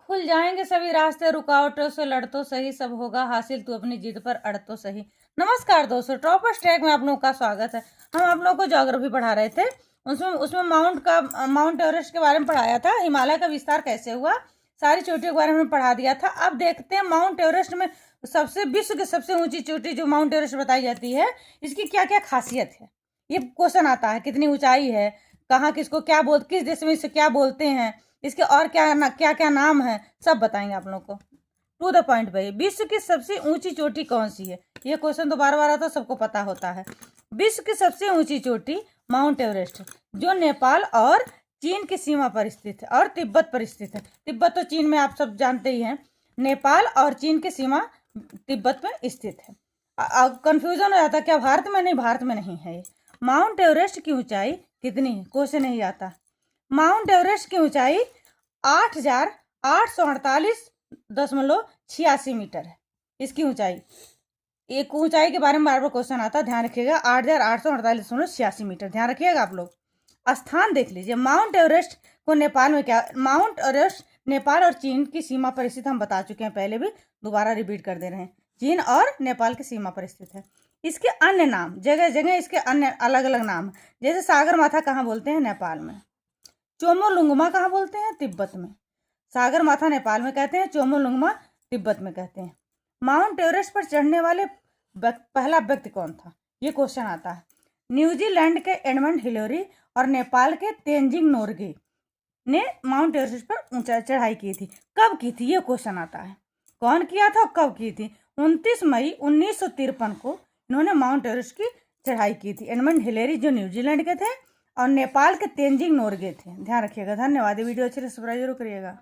खुल जाएंगे सभी रास्ते, रुकावटों से लड़ तो सही, सब होगा हासिल, तू अपनी जिद पर अड़ तो सही। नमस्कार दोस्तों, टॉपर्स ट्रैक में आप लोगों का स्वागत है। हम आप लोगों को ज्योग्राफी पढ़ा रहे थे। उसमें उसमें माउंट एवरेस्ट के बारे में पढ़ाया था, हिमालय का विस्तार कैसे हुआ, सारी चोटियों के बारे में पढ़ा दिया था। अब देखते हैं माउंट एवरेस्ट में विश्व की सबसे ऊंची चोटी जो माउंट एवरेस्ट बताई जाती है, इसकी क्या क्या खासियत है। ये क्वेश्चन आता है, कितनी ऊंचाई है, कहाँ, किसको क्या किस देश में इसे क्या बोलते हैं, इसके और क्या क्या नाम है, सब बताएंगे आप लोगों को। टू द पॉइंट भाई, विश्व की सबसे ऊंची चोटी कौन सी है। ये क्वेश्चन तो बार बार आता है, सबको पता होता है। विश्व की सबसे ऊंची चोटी माउंट एवरेस्ट, जो नेपाल और चीन की सीमा पर स्थित है और तिब्बत पर स्थित है। तिब्बत तो चीन में आप सब जानते ही हैं। नेपाल और चीन की सीमा तिब्बत में स्थित है। कंफ्यूजन हो जाता है, क्या भारत में? नहीं, भारत में नहीं है। माउंट एवरेस्ट की ऊंचाई कितनी है, क्वेश्चन नहीं आता। माउंट एवरेस्ट की ऊंचाई 8,848.86 मीटर है, इसकी ऊंचाई। एक ऊंचाई के बारे में बार बार क्वेश्चन आता है, ध्यान रखिएगा। 8,848.86 मीटर, ध्यान रखिएगा आप लोग। स्थान देख लीजिए, माउंट एवरेस्ट को नेपाल में क्या, माउंट एवरेस्ट नेपाल और चीन की सीमा पर स्थित, हम बता चुके हैं पहले भी, दोबारा रिपीट कर दे रहे हैं। चीन और नेपाल की सीमा पर स्थित है। इसके अन्य नाम, जगह जगह इसके अन्य अलग अलग नाम, जैसे सागर माथा कहाँ बोलते हैं, नेपाल में। चोमोलुंगमा कहाँ बोलते हैं, तिब्बत में। सागर माथा नेपाल में कहते हैं, चोमोलुंगमा तिब्बत में कहते हैं। माउंट एवरेस्ट पर चढ़ने वाले पहला व्यक्ति कौन था, ये क्वेश्चन आता है। न्यूजीलैंड के एडमंड हिलेरी और नेपाल के तेंजिंग नोर्गे ने माउंट एवरेस्ट पर ऊंचाई चढ़ाई की थी। कब की थी, ये क्वेश्चन आता है। कौन किया था, कब की थी? 29 मई 1953 को इन्होंने माउंट एवरेस्ट की चढ़ाई की थी। एडमंड हिलेरी जो न्यूजीलैंड के थे और नेपाल के तेंजिंग नोर्गे थे। ध्यान रखिएगा। धन्यवाद। वीडियो अच्छे से सब्सक्राइब जरूर करिएगा।